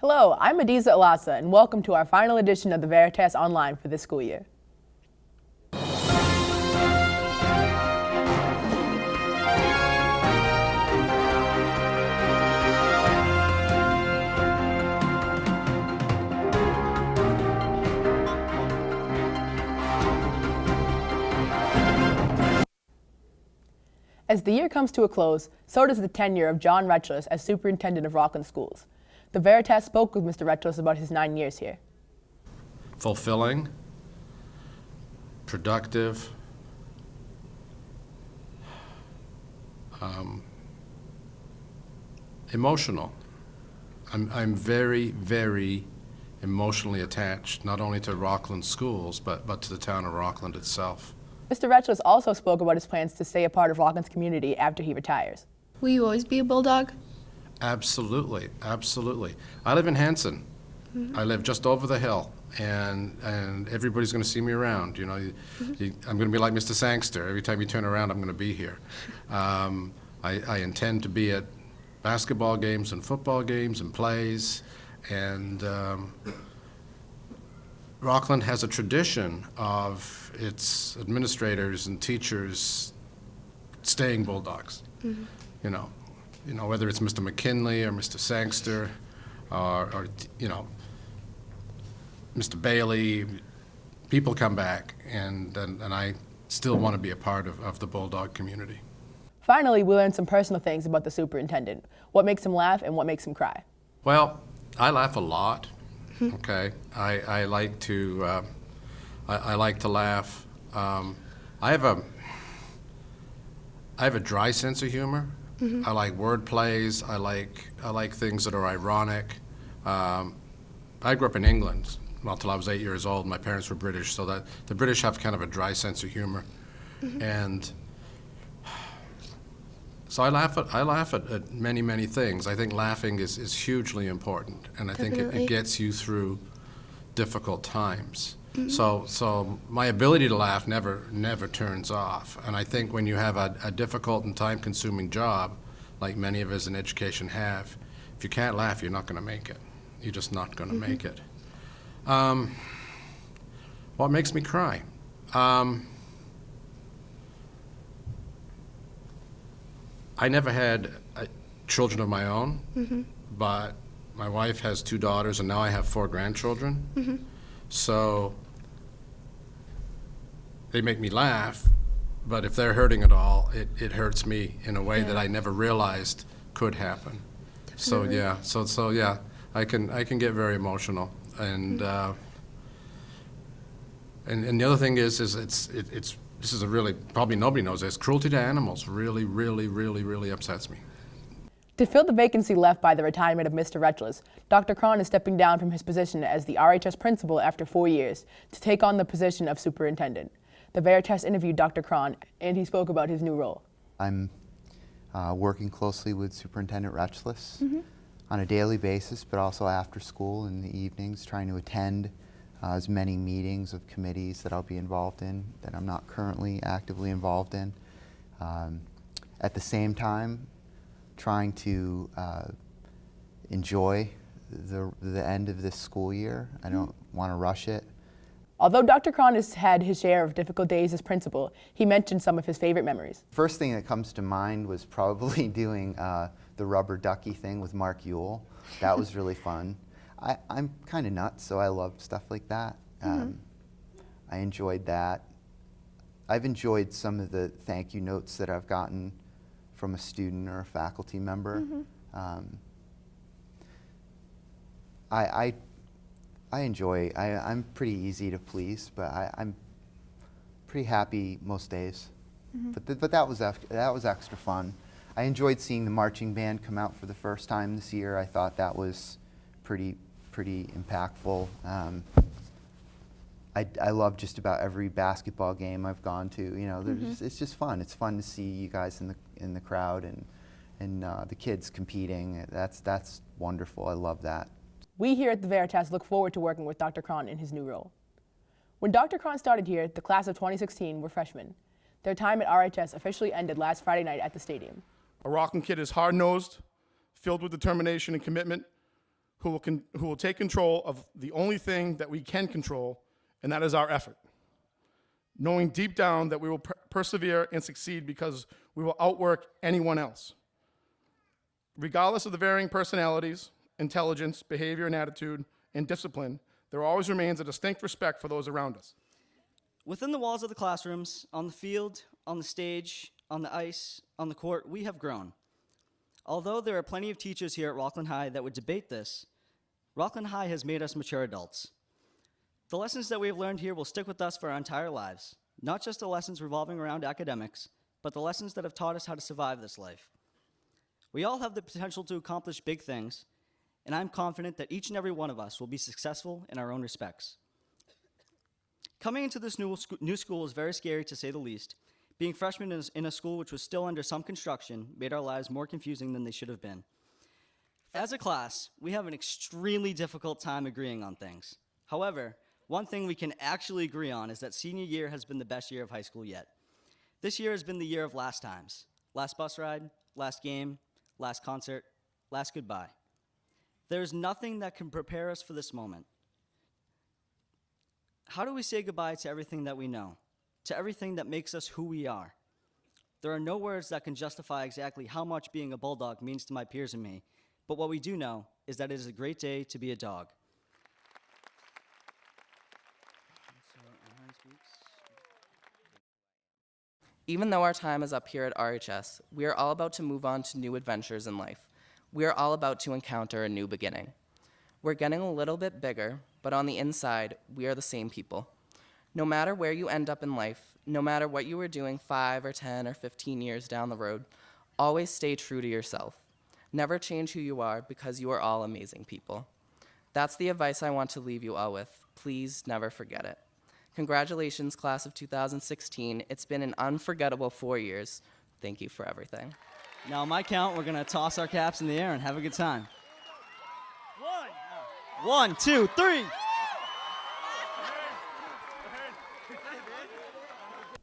Hello, I'm Adiza Alasa, and welcome to our final edition of the Veritas Online for this school year. As the year comes to a close, so does the tenure of John Retchless as superintendent of Rockland Schools. The Veritas spoke with Mr. Retchless about his 9 years here. Fulfilling, productive, emotional. I'm very, very emotionally attached, not only to Rockland Schools, but to the town of Rockland itself. Mr. Retchless also spoke about his plans to stay a part of Rockland's community after he retires. Will you always be a bulldog? Absolutely, absolutely. I live in Hanson. Mm-hmm. I live just over the hill, and everybody's going to see me around. You know, I'm going to be like Mr. Sangster. Every time you turn around, I'm going to be here. I intend to be at basketball games and football games and plays, and Rockland has a tradition of its administrators and teachers staying bulldogs. Mm-hmm. You know, whether it's Mr. McKinley or Mr. Sangster or Mr. Bailey, people come back, and I still want to be a part of the bulldog community. Finally, we learned some personal things about the superintendent, what makes him laugh and what makes him cry. Well, I laugh a lot. Okay, I like to laugh. I have a dry sense of humor. Mm-hmm. I like word plays. I like things that are ironic. I grew up in England, well, till I was 8 years old. My parents were British, so that the British have kind of a dry sense of humor, mm-hmm. and so I laugh at many things. I think laughing is hugely important, and I think it gets you through difficult times. Mm-hmm. So my ability to laugh never turns off. And I think when you have a difficult and time-consuming job, like many of us in education have, if you can't laugh, you're not going to make it. You're just not going to mm-hmm. make it. What makes me cry? I never had children of my own, mm-hmm. but my wife has 2 daughters, and now I have 4 grandchildren. Mm-hmm. So they make me laugh, but if they're hurting at all, it hurts me in a way that I never realized could happen. Definitely. So yeah, I can get very emotional, and mm-hmm. And the other thing is this is a really, probably nobody knows this, cruelty to animals really upsets me. To fill the vacancy left by the retirement of Mr. Retchless, Dr. Cron is stepping down from his position as the RHS principal after 4 years to take on the position of superintendent. The Veritas interviewed Dr. Cron, and he spoke about his new role. I'm working closely with Superintendent Retchless mm-hmm. on a daily basis, but also after school in the evenings, trying to attend as many meetings of committees that I'll be involved in that I'm not currently actively involved in. At the same time, trying to enjoy the end of this school year. I don't want to rush it. Although Dr. Cron has had his share of difficult days as principal, he mentioned some of his favorite memories. First thing that comes to mind was probably doing the rubber ducky thing with Mark Ewell. That was really fun. I'm kind of nuts, so I love stuff like that. Mm-hmm. I enjoyed that. I've enjoyed some of the thank you notes that I've gotten from a student or a faculty member. Mm-hmm. I enjoy, I'm pretty easy to please, but I'm pretty happy most days. Mm-hmm. But that was extra fun. I enjoyed seeing the marching band come out for the first time this year. I thought that was pretty impactful. I love just about every basketball game I've gone to. You know, mm-hmm. It's just fun. It's fun to see you guys in the crowd and the kids competing. That's wonderful. I love that. We here at the Veritas look forward to working with Dr. Cron in his new role. When Dr. Cron started here, the class of 2016 were freshmen. Their time at RHS officially ended last Friday night at the stadium. A Rockland kid is hard-nosed, filled with determination and commitment, who will take control of the only thing that we can control, and that is our effort. Knowing deep down that we will persevere and succeed because we will outwork anyone else. Regardless of the varying personalities, intelligence, behavior and attitude, and discipline, there always remains a distinct respect for those around us. Within the walls of the classrooms, on the field, on the stage, on the ice, on the court, we have grown. Although there are plenty of teachers here at Rockland High that would debate this, Rockland High has made us mature adults. The lessons that we have learned here will stick with us for our entire lives, not just the lessons revolving around academics, but the lessons that have taught us how to survive this life. We all have the potential to accomplish big things, and I'm confident that each and every one of us will be successful in our own respects. Coming into this new school is very scary, to say the least. Being freshmen in a school which was still under some construction made our lives more confusing than they should have been. As a class, we have an extremely difficult time agreeing on things. However, one thing we can actually agree on is that senior year has been the best year of high school yet. This year has been the year of last times. Last bus ride, last game, last concert, last goodbye. There's nothing that can prepare us for this moment. How do we say goodbye to everything that we know, to everything that makes us who we are? There are no words that can justify exactly how much being a bulldog means to my peers and me, but what we do know is that it is a great day to be a dog. Even though our time is up here at RHS, we are all about to move on to new adventures in life. We are all about to encounter a new beginning. We're getting a little bit bigger, but on the inside, we are the same people. No matter where you end up in life, no matter what you were doing 5 or 10 or 15 years down the road, always stay true to yourself. Never change who you are because you are all amazing people. That's the advice I want to leave you all with. Please never forget it. Congratulations, class of 2016. It's been an unforgettable 4 years. Thank you for everything. Now, on my count, we're gonna toss our caps in the air and have a good time. 1, 2, 3.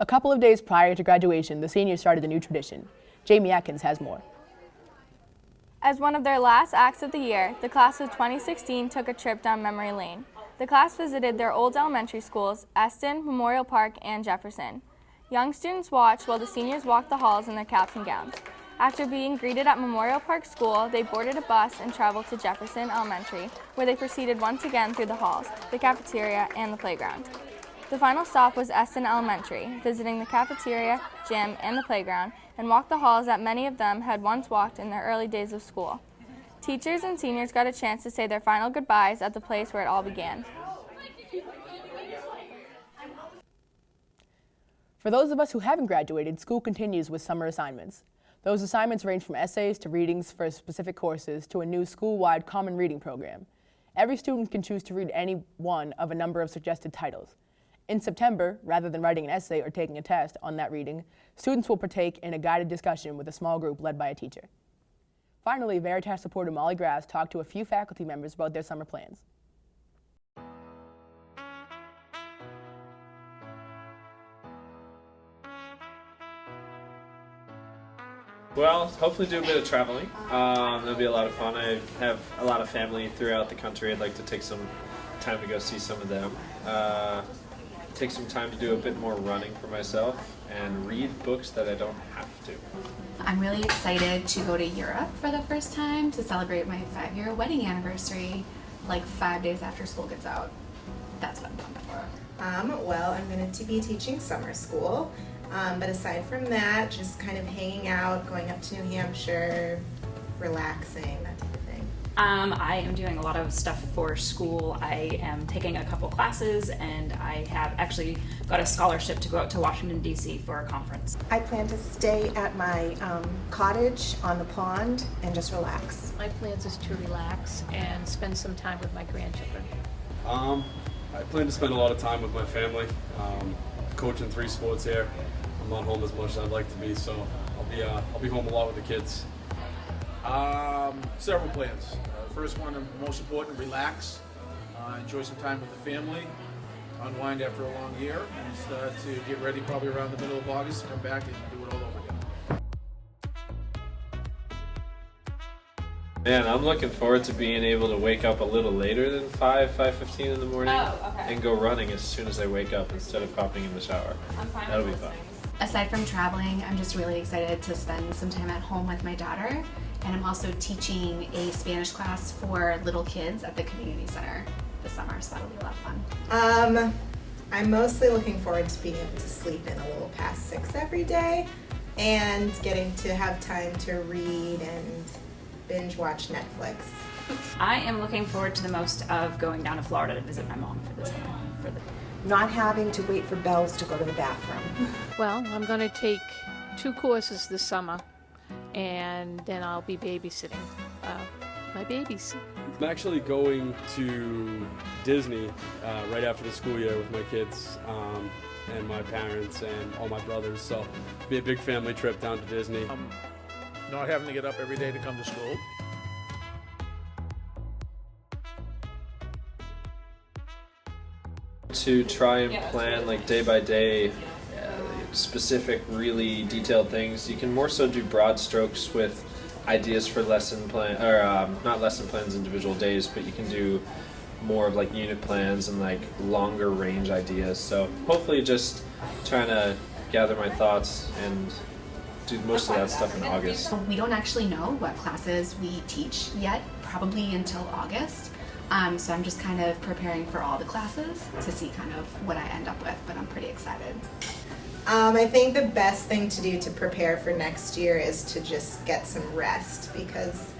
A couple of days prior to graduation, the seniors started a new tradition. Jamie Atkins has more. As one of their last acts of the year, the class of 2016 took a trip down memory lane. The class visited their old elementary schools, Eston, Memorial Park, and Jefferson. Young students watched while the seniors walked the halls in their caps and gowns. After being greeted at Memorial Park School, they boarded a bus and traveled to Jefferson Elementary, where they proceeded once again through the halls, the cafeteria, and the playground. The final stop was Eston Elementary, visiting the cafeteria, gym, and the playground, and walked the halls that many of them had once walked in their early days of school. Teachers and seniors got a chance to say their final goodbyes at the place where it all began. For those of us who haven't graduated, school continues with summer assignments. Those assignments range from essays to readings for specific courses to a new school-wide common reading program. Every student can choose to read any one of a number of suggested titles. In September, rather than writing an essay or taking a test on that reading, students will partake in a guided discussion with a small group led by a teacher. Finally, Veritas supporter Molly Grass talked to a few faculty members about their summer plans. Well, hopefully do a bit of traveling. It'll be a lot of fun. I have a lot of family throughout the country. I'd like to take some time to go see some of them. Take some time to do a bit more running for myself and read books that I don't have to. I'm really excited to go to Europe for the first time to celebrate my 5-year wedding anniversary, like 5 days after school gets out. That's what I'm pumped for. Well, I'm going to be teaching summer school. But aside from that, just kind of hanging out, going up to New Hampshire, relaxing, that type of thing. I am doing a lot of stuff for school. I am taking a couple classes, and I have actually got a scholarship to go out to Washington, D.C. for a conference. I plan to stay at my cottage on the pond and just relax. My plans is to relax and spend some time with my grandchildren. I plan to spend a lot of time with my family. Coaching 3 sports here. I'm not home as much as I'd like to be, so I'll be home a lot with the kids. Several plans. First one, and most important, relax. Enjoy some time with the family. Unwind after a long year, and to get ready probably around the middle of August to come back and do it all over again. Man, I'm looking forward to being able to wake up a little later than 5:15 in the morning and go running as soon as I wake up instead of hopping in the shower. That'll be fun. Aside from traveling, I'm just really excited to spend some time at home with my daughter. And I'm also teaching a Spanish class for little kids at the community center this summer, so that'll be a lot of fun. I'm mostly looking forward to being able to sleep in a little past 6 every day and getting to have time to read and binge watch Netflix. I am looking forward to the most of going down to Florida to visit my mom for this summer. Not having to wait for bells to go to the bathroom. Well, I'm going to take 2 courses this summer, and then I'll be babysitting my babies. I'm actually going to Disney right after the school year with my kids and my parents and all my brothers. So it'll be a big family trip down to Disney. Not having to get up every day to come to school. To try and plan like day by day specific, really detailed things. You can more so do broad strokes with ideas for lesson plan, or not lesson plans individual days, but you can do more of like unit plans and like longer range ideas. So hopefully just trying to gather my thoughts and do most of that stuff in August. We don't actually know what classes we teach yet, probably until August. So I'm just kind of preparing for all the classes to see kind of what I end up with, but I'm pretty excited. I think the best thing to do to prepare for next year is to just get some rest, because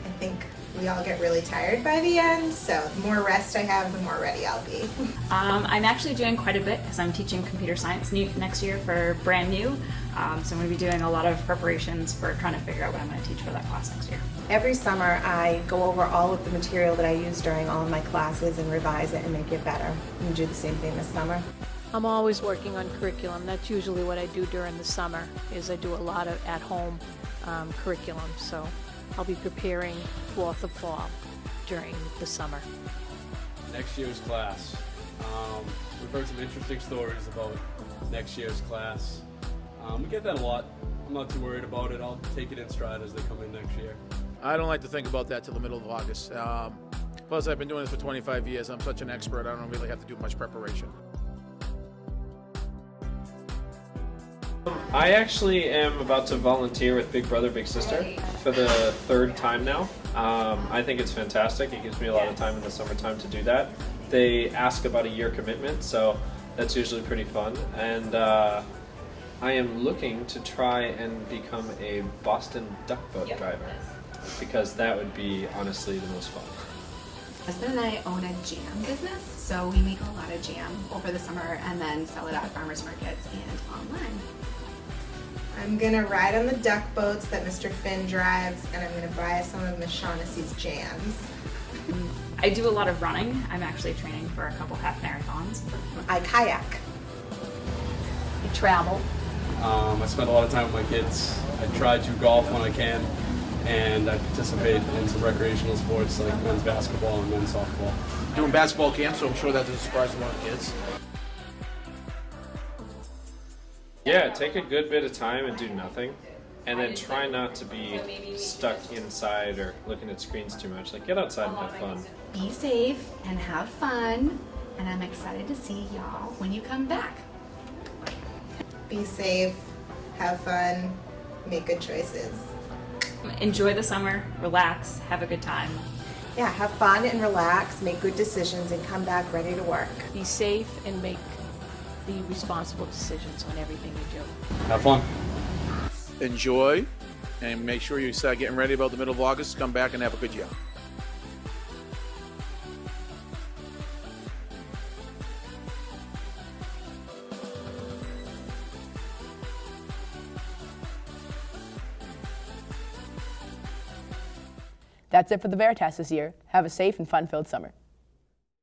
I think we all get really tired by the end, so the more rest I have, the more ready I'll be. I'm actually doing quite a bit because I'm teaching computer science next year for brand new. So I'm going to be doing a lot of preparations for trying to figure out what I'm going to teach for that class next year. Every summer I go over all of the material that I use during all of my classes and revise it and make it better. And do the same thing this summer. I'm always working on curriculum. That's usually what I do during the summer, is I do a lot of at-home curriculum. So I'll be preparing for the fall during the summer. Next year's class. We've heard some interesting stories about next year's class. We get that a lot. I'm not too worried about it. I'll take it in stride as they come in next year. I don't like to think about that till the middle of August. Plus, I've been doing this for 25 years. I'm such an expert, I don't really have to do much preparation. I actually am about to volunteer with Big Brother Big Sister for the 3rd time now. I think it's fantastic. It gives me a lot of time in the summertime to do that. They ask about a year commitment, so that's usually pretty fun. And I am looking to try and become a Boston duck boat driver, because that would be honestly the most fun. My husband and I own a jam business, so we make a lot of jam over the summer and then sell it at farmers markets and online. I'm gonna ride on the duck boats that Mr. Finn drives, and I'm gonna buy some of Miss Shaughnessy's jams. I do a lot of running. I'm actually training for a couple half marathons. I kayak. You travel. I spend a lot of time with my kids. I try to golf when I can, and I participate in some recreational sports like men's basketball and men's softball. Doing basketball camp, so I'm sure that doesn't surprise a lot of kids. Yeah, take a good bit of time and do nothing, and then try not to be stuck inside or looking at screens too much. Like, get outside and have fun. Be safe and have fun, and I'm excited to see y'all when you come back. Be safe, have fun, make good choices. Enjoy the summer, relax, have a good time. Yeah, have fun and relax, make good decisions, and come back ready to work. Be safe and make the responsible decisions on everything you do. Have fun. Enjoy, and make sure you start getting ready about the middle of August. Come back and have a good year. That's it for the Veritas this year. Have a safe and fun-filled summer.